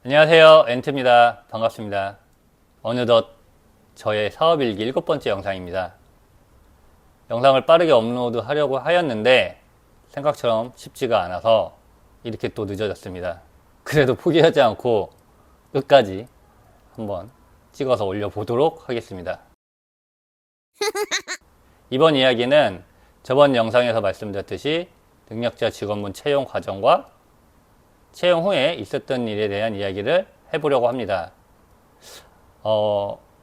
안녕하세요, 엔트입니다. 반갑습니다. 어느덧 저의 사업일기 7번째 영상입니다. 영상을 빠르게 업로드 하려고 하였는데 생각처럼 쉽지가 않아서 이렇게 또 늦어졌습니다. 그래도 포기하지 않고 끝까지 한번 찍어서 올려보도록 하겠습니다. 이번 이야기는 저번 영상에서 말씀드렸듯이 능력자 직원분 채용 과정과 채용 후에 있었던 일에 대한 이야기를 해보려고 합니다.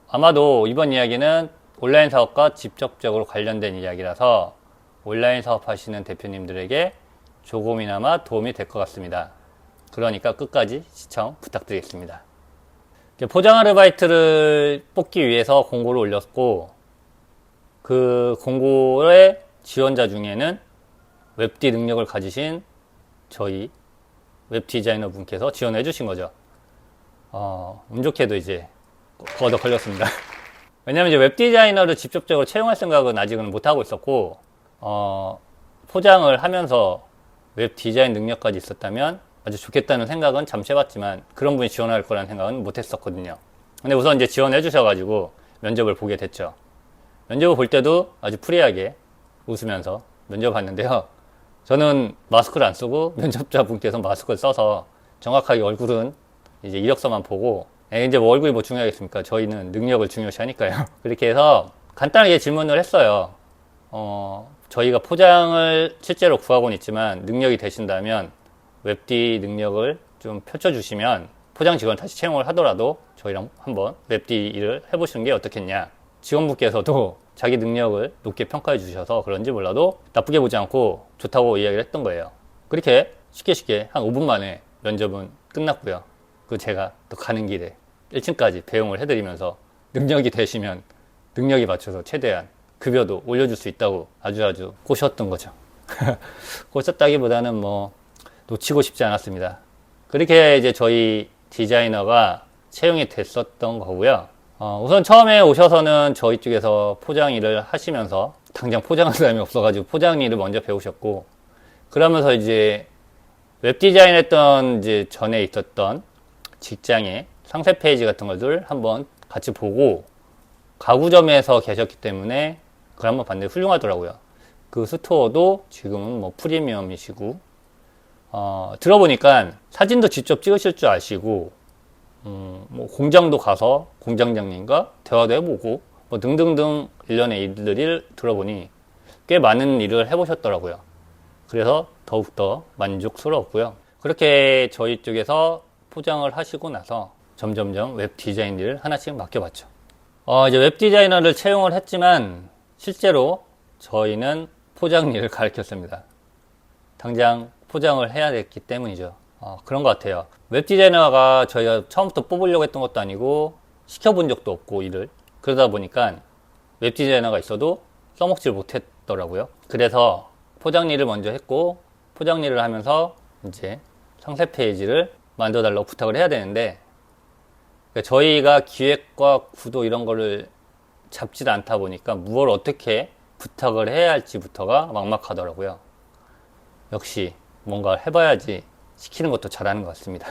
아마도 이번 이야기는 온라인 사업과 직접적으로 관련된 이야기라서 온라인 사업 하시는 대표님들에게 조금이나마 도움이 될 것 같습니다. 그러니까 끝까지 시청 부탁드리겠습니다. 포장 아르바이트를 뽑기 위해서 공고를 올렸고, 그 공고의 지원자 중에는 웹디 능력을 가지신 저희 웹 디자이너 분께서 지원해 주신 거죠. 운 좋게도 이제 얻어 걸렸습니다. 왜냐면 이제 웹 디자이너를 직접적으로 채용할 생각은 아직은 못 하고 있었고, 포장을 하면서 웹 디자인 능력까지 있었다면 아주 좋겠다는 생각은 잠시 해봤지만 그런 분이 지원할 거라는 생각은 못 했었거든요. 근데 우선 이제 지원해 주셔가지고 면접을 보게 됐죠. 면접을 볼 때도 아주 프리하게 웃으면서 면접 봤는데요. 저는 마스크를 안 쓰고 면접자분께서 마스크를 써서 정확하게 얼굴은 이제 이력서만 보고, 이제 뭐 얼굴이 뭐 중요하겠습니까? 저희는 능력을 중요시 하니까요. 그렇게 해서 간단하게 질문을 했어요. 저희가 포장을 실제로 구하고는 있지만 능력이 되신다면 웹디 능력을 좀 펼쳐주시면 포장 직원 다시 채용을 하더라도 저희랑 한번 웹디 일을 해보시는 게 어떻겠냐. 직원분께서도 자기 능력을 높게 평가해 주셔서 그런지 몰라도 나쁘게 보지 않고 좋다고 이야기를 했던 거예요. 그렇게 쉽게 한 5분 만에 면접은 끝났고요. 그 제가 또 가는 길에 1층까지 배웅을 해드리면서 능력이 되시면 능력에 맞춰서 최대한 급여도 올려줄 수 있다고 아주 꼬셨던 거죠. 꼬셨다기보다는 뭐 놓치고 싶지 않았습니다. 그렇게 이제 저희 디자이너가 채용이 됐었던 거고요. 우선 처음에 오셔서는 저희 쪽에서 포장 일을 하시면서 당장 포장할 사람이 없어가지고 포장 일을 먼저 배우셨고, 그러면서 이제 웹 디자인 했던 이제 전에 있었던 직장의 상세 페이지 같은 것들 한번 같이 보고, 가구점에서 계셨기 때문에 그걸 한번 봤는데 훌륭하더라고요. 그 스토어도 지금은 뭐 프리미엄이시고, 들어보니까 사진도 직접 찍으실 줄 아시고, 뭐 공장도 가서 공장장님과 대화도 해보고 뭐 등등등 일련의 일들을 들어보니 꽤 많은 일을 해보셨더라고요. 그래서 더욱더 만족스러웠고요. 그렇게 저희 쪽에서 포장을 하시고 나서 점점점 웹 디자인 일을 하나씩 맡겨봤죠. 이제 웹 디자이너를 채용을 했지만 실제로 저희는 포장 일을 가르쳤습니다. 당장 포장을 해야 됐기 때문이죠. 그런 것 같아요. 웹 디자이너가 저희가 처음부터 뽑으려고 했던 것도 아니고 시켜본 적도 없고 일을, 그러다 보니까 웹 디자이너가 있어도 써먹지를 못했더라고요. 그래서 포장 일을 먼저 했고, 포장 일을 하면서 이제 상세 페이지를 만들어 달라고 부탁을 해야 되는데, 저희가 기획과 구도 이런 거를 잡지 않다 보니까 뭘 어떻게 부탁을 해야 할지부터가 막막하더라고요. 역시 뭔가 해봐야지 시키는 것도 잘하는 것 같습니다.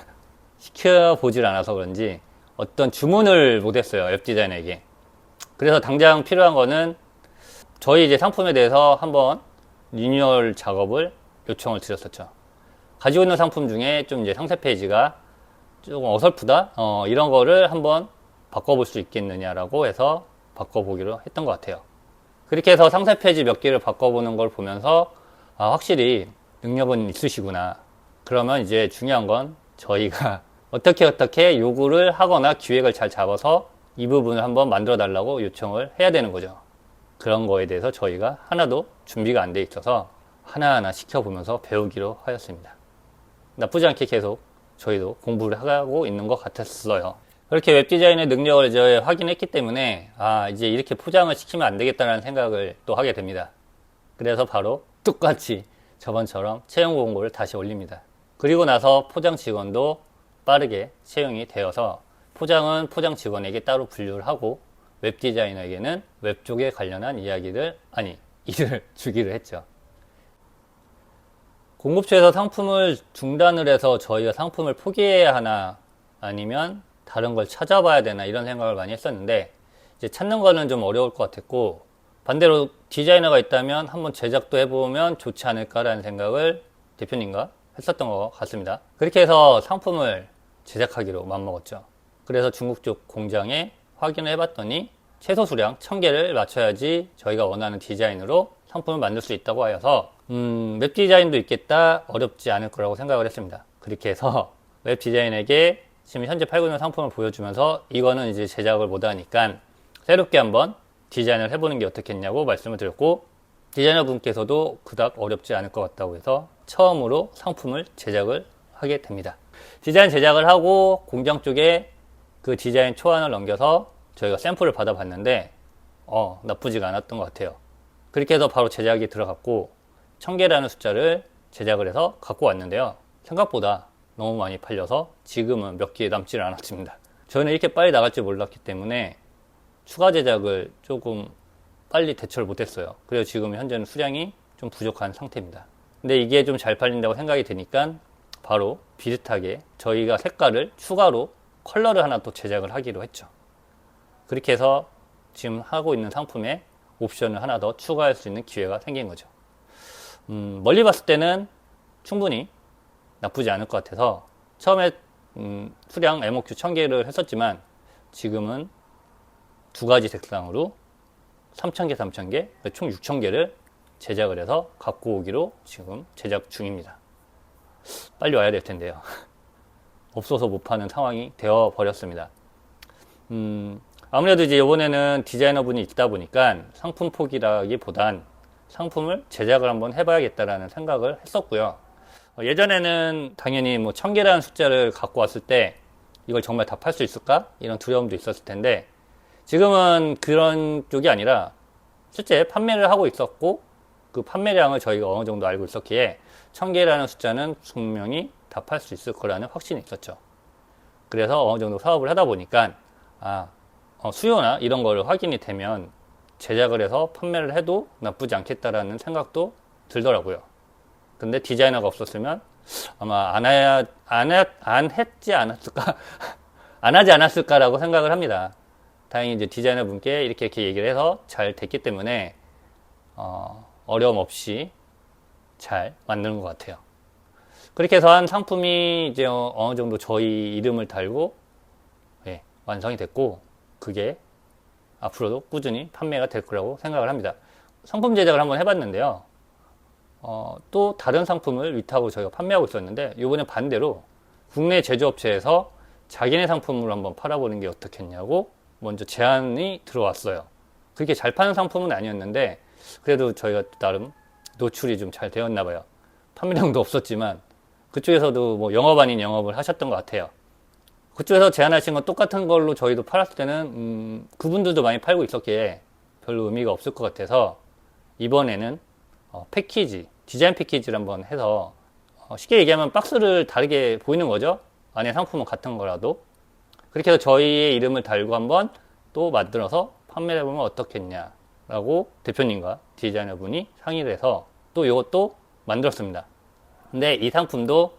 시켜보질 않아서 그런지 어떤 주문을 못했어요, 웹 디자이너에게. 그래서 당장 필요한 거는 저희 이제 상품에 대해서 한번 리뉴얼 작업을 요청을 드렸었죠. 가지고 있는 상품 중에 좀 이제 상세 페이지가 조금 어설프다? 이런 거를 한번 바꿔볼 수 있겠느냐라고 해서 바꿔보기로 했던 것 같아요. 그렇게 해서 상세 페이지 몇 개를 바꿔보는 걸 보면서 확실히 능력은 있으시구나. 그러면 이제 중요한 건 저희가 어떻게 요구를 하거나 기획을 잘 잡아서 이 부분을 한번 만들어 달라고 요청을 해야 되는 거죠. 그런 거에 대해서 저희가 하나도 준비가 안 돼 있어서 하나하나 시켜보면서 배우기로 하였습니다. 나쁘지 않게 계속 저희도 공부를 하고 있는 것 같았어요. 그렇게 웹 디자인의 능력을 이제 확인했기 때문에 이제 이렇게 포장을 시키면 안 되겠다는 생각을 또 하게 됩니다. 그래서 바로 똑같이 저번처럼 채용 공고를 다시 올립니다. 그리고 나서 포장 직원도 빠르게 채용이 되어서 포장은 포장 직원에게 따로 분류를 하고 웹 디자이너에게는 웹 쪽에 관련한 일을 주기로 했죠. 공급처에서 상품을 중단을 해서 저희가 상품을 포기해야 하나 아니면 다른 걸 찾아봐야 되나 이런 생각을 많이 했었는데 이제 찾는 거는 좀 어려울 것 같았고 반대로 디자이너가 있다면 한번 제작도 해보면 좋지 않을까라는 생각을 대표님과 했었던 것 같습니다. 그렇게 해서 상품을 제작하기로 마음먹었죠. 그래서 중국 쪽 공장에 확인을 해봤더니 최소 수량 1000개를 맞춰야지 저희가 원하는 디자인으로 상품을 만들 수 있다고 하여서 웹 디자인도 있겠다, 어렵지 않을 거라고 생각을 했습니다. 그렇게 해서 웹 디자인에게 지금 현재 팔고 있는 상품을 보여주면서 이거는 이제 제작을 못하니까 새롭게 한번 디자인을 해보는 게 어떻겠냐고 말씀을 드렸고 디자이너 분께서도 그닥 어렵지 않을 것 같다고 해서 처음으로 상품을 제작을 하게 됩니다. 디자인 제작을 하고 공장 쪽에 그 디자인 초안을 넘겨서 저희가 샘플을 받아봤는데 나쁘지가 않았던 것 같아요. 그렇게 해서 바로 제작이 들어갔고 1000개라는 숫자를 제작을 해서 갖고 왔는데요. 생각보다 너무 많이 팔려서 지금은 몇 개 남지를 않았습니다. 저희는 이렇게 빨리 나갈 줄 몰랐기 때문에 추가 제작을 조금 빨리 대처를 못했어요. 그래서 지금 현재는 수량이 좀 부족한 상태입니다. 근데 이게 좀 잘 팔린다고 생각이 드니까 바로 비슷하게 저희가 색깔을 추가로 컬러를 하나 또 제작을 하기로 했죠. 그렇게 해서 지금 하고 있는 상품에 옵션을 하나 더 추가할 수 있는 기회가 생긴 거죠. 멀리 봤을 때는 충분히 나쁘지 않을 것 같아서 처음에 수량 MOQ 1000개를 했었지만 지금은 두 가지 색상으로 3000개, 3000개, 총 6000개를 제작을 해서 갖고 오기로 지금 제작 중입니다. 빨리 와야 될 텐데요. 없어서 못 파는 상황이 되어 버렸습니다. 아무래도 이제 이번에는 디자이너 분이 있다 보니까 상품 포기라기보단 상품을 제작을 한번 해봐야겠다라는 생각을 했었고요. 예전에는 당연히 뭐 1000개라는 숫자를 갖고 왔을 때 이걸 정말 다 팔 수 있을까? 이런 두려움도 있었을 텐데 지금은 그런 쪽이 아니라 실제 판매를 하고 있었고 그 판매량을 저희가 어느 정도 알고 있었기에 1000개라는 숫자는 분명히 다 팔 수 있을 거라는 확신이 있었죠. 그래서 어느 정도 사업을 하다 보니까 수요나 이런 거를 확인이 되면 제작을 해서 판매를 해도 나쁘지 않겠다라는 생각도 들더라고요. 근데 디자이너가 없었으면 아마 안 했지 않았을까? 안 하지 않았을까라고 생각을 합니다. 다행히 이제 디자이너 분께 이렇게 얘기를 해서 잘 됐기 때문에 어려움 없이 잘 만드는 것 같아요. 그렇게 해서 한 상품이 이제 어느 정도 저희 이름을 달고 완성이 됐고 그게 앞으로도 꾸준히 판매가 될 거라고 생각을 합니다. 상품 제작을 한번 해봤는데요. 또 다른 상품을 위탁으로 저희가 판매하고 있었는데 이번에 반대로 국내 제조업체에서 자기네 상품을 한번 팔아보는 게 어떻겠냐고 먼저 제안이 들어왔어요. 그렇게 잘 파는 상품은 아니었는데 그래도 저희가 나름 노출이 좀 잘 되었나 봐요. 판매량도 없었지만 그쪽에서도 뭐 영업 아닌 영업을 하셨던 것 같아요. 그쪽에서 제안하신 건 똑같은 걸로 저희도 팔았을 때는 그분들도 많이 팔고 있었기에 별로 의미가 없을 것 같아서 이번에는 패키지, 디자인 패키지를 한번 해서 쉽게 얘기하면 박스를 다르게 보이는 거죠. 안에 상품은 같은 거라도 그렇게 해서 저희의 이름을 달고 한번 또 만들어서 판매를 해보면 어떻겠냐라고 대표님과 디자이너 분이 상의를 해서 또 이것도 만들었습니다. 근데 이 상품도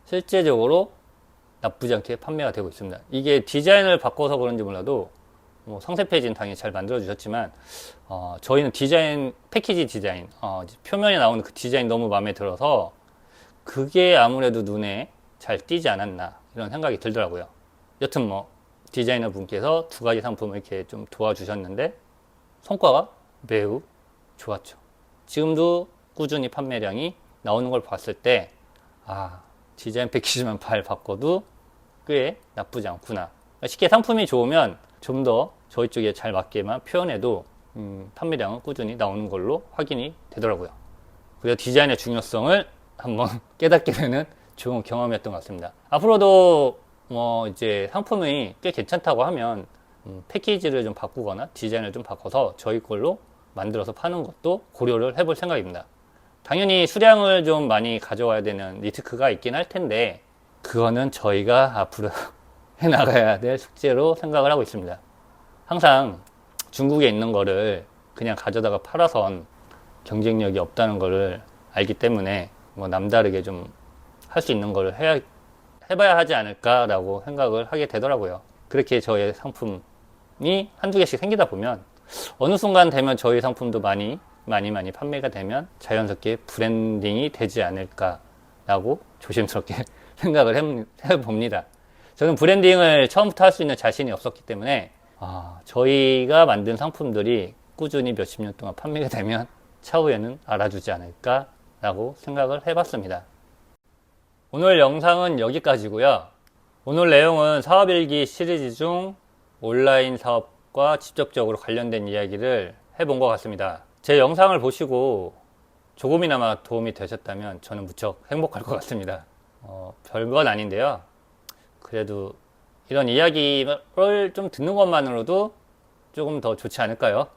실제적으로 나쁘지 않게 판매가 되고 있습니다. 이게 디자인을 바꿔서 그런지 몰라도 뭐 상세 페이지는 당연히 잘 만들어 주셨지만 저희는 디자인 패키지 디자인 표면에 나오는 그 디자인 너무 마음에 들어서 그게 아무래도 눈에 잘 띄지 않았나 이런 생각이 들더라고요. 여튼 뭐 디자이너 분께서 두 가지 상품을 이렇게 좀 도와주셨는데 성과가 매우 좋았죠. 지금도 꾸준히 판매량이 나오는 걸 봤을 때 디자인 패키지만 잘 바꿔도 꽤 나쁘지 않구나. 쉽게 상품이 좋으면 좀 더 저희 쪽에 잘 맞게만 표현해도 판매량은 꾸준히 나오는 걸로 확인이 되더라고요. 그래서 디자인의 중요성을 한번 깨닫게 되는 좋은 경험이었던 것 같습니다. 앞으로도 뭐 이제 상품이 꽤 괜찮다고 하면 패키지를 좀 바꾸거나 디자인을 좀 바꿔서 저희 걸로 만들어서 파는 것도 고려를 해볼 생각입니다. 당연히 수량을 좀 많이 가져와야 되는 리스크가 있긴 할 텐데 그거는 저희가 앞으로 해나가야 될 숙제로 생각을 하고 있습니다. 항상 중국에 있는 거를 그냥 가져다가 팔아선 경쟁력이 없다는 거를 알기 때문에 뭐 남다르게 좀 할 수 있는 거를 해봐야 하지 않을까라고 생각을 하게 되더라고요. 그렇게 저의 상품이 한두 개씩 생기다 보면 어느 순간 되면 저희 상품도 많이 판매가 되면 자연스럽게 브랜딩이 되지 않을까라고 조심스럽게 생각을 해봅니다. 저는 브랜딩을 처음부터 할 수 있는 자신이 없었기 때문에 저희가 만든 상품들이 꾸준히 몇십 년 동안 판매가 되면 차후에는 알아주지 않을까라고 생각을 해봤습니다. 오늘 영상은 여기까지고요. 오늘 내용은 사업일기 시리즈 중 온라인 사업과 직접적으로 관련된 이야기를 해본 것 같습니다. 제 영상을 보시고 조금이나마 도움이 되셨다면 저는 무척 행복할 것 같습니다. 별건 아닌데요. 그래도 이런 이야기를 좀 듣는 것만으로도 조금 더 좋지 않을까요?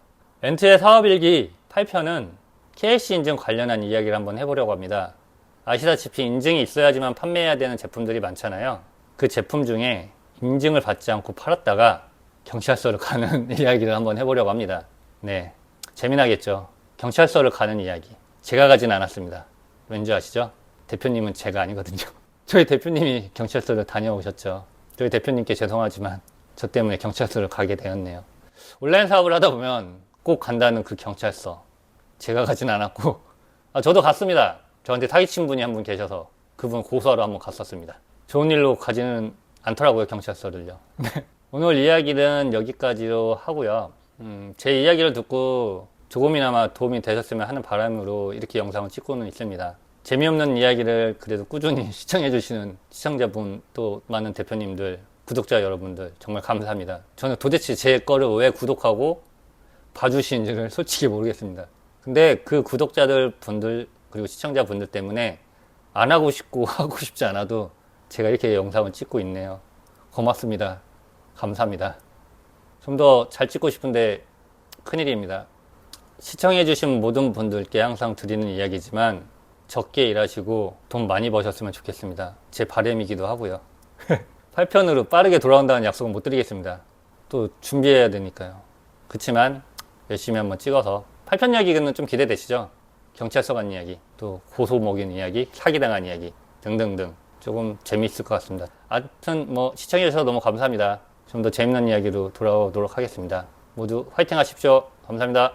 렌트의 사업일기 8편은 KC 인증 관련한 이야기를 한번 해보려고 합니다. 아시다시피 인증이 있어야지만 판매해야 되는 제품들이 많잖아요. 그 제품 중에 인증을 받지 않고 팔았다가 경찰서를 가는 이야기를 한번 해보려고 합니다. 네, 재미나겠죠? 경찰서를 가는 이야기. 제가 가진 않았습니다. 왠지 아시죠? 대표님은 제가 아니거든요. 저희 대표님이 경찰서를 다녀오셨죠. 저희 대표님께 죄송하지만 저 때문에 경찰서를 가게 되었네요. 온라인 사업을 하다 보면 꼭 간다는 그 경찰서. 제가 가진 않았고, 저도 갔습니다. 저한테 사기친 분이 한 분 계셔서 그분 고소하러 한번 갔었습니다. 좋은 일로 가지는 않더라고요, 경찰서를요. 오늘 이야기는 여기까지로 하고요. 제 이야기를 듣고 조금이나마 도움이 되셨으면 하는 바람으로 이렇게 영상을 찍고는 있습니다. 재미없는 이야기를 그래도 꾸준히 시청해주시는 시청자분, 또 많은 대표님들, 구독자 여러분들 정말 감사합니다. 저는 도대체 제 거를 왜 구독하고 봐주시는지를 솔직히 모르겠습니다. 근데 그 구독자들 분들 그리고 시청자분들 때문에 안 하고 싶고 하고 싶지 않아도 제가 이렇게 영상을 찍고 있네요. 고맙습니다. 감사합니다. 좀 더 잘 찍고 싶은데 큰일입니다. 시청해주신 모든 분들께 항상 드리는 이야기지만 적게 일하시고 돈 많이 버셨으면 좋겠습니다. 제 바람이기도 하고요. 8편으로 빠르게 돌아온다는 약속은 못 드리겠습니다. 또 준비해야 되니까요. 그렇지만 열심히 한번 찍어서 8편 이야기는 좀 기대되시죠? 경찰서 간 이야기, 또 고소 먹인 이야기, 사기당한 이야기 등등등 조금 재미있을 것 같습니다. 하여튼 시청해주셔서 너무 감사합니다. 좀 더 재밌는 이야기로 돌아오도록 하겠습니다. 모두 화이팅 하십시오. 감사합니다.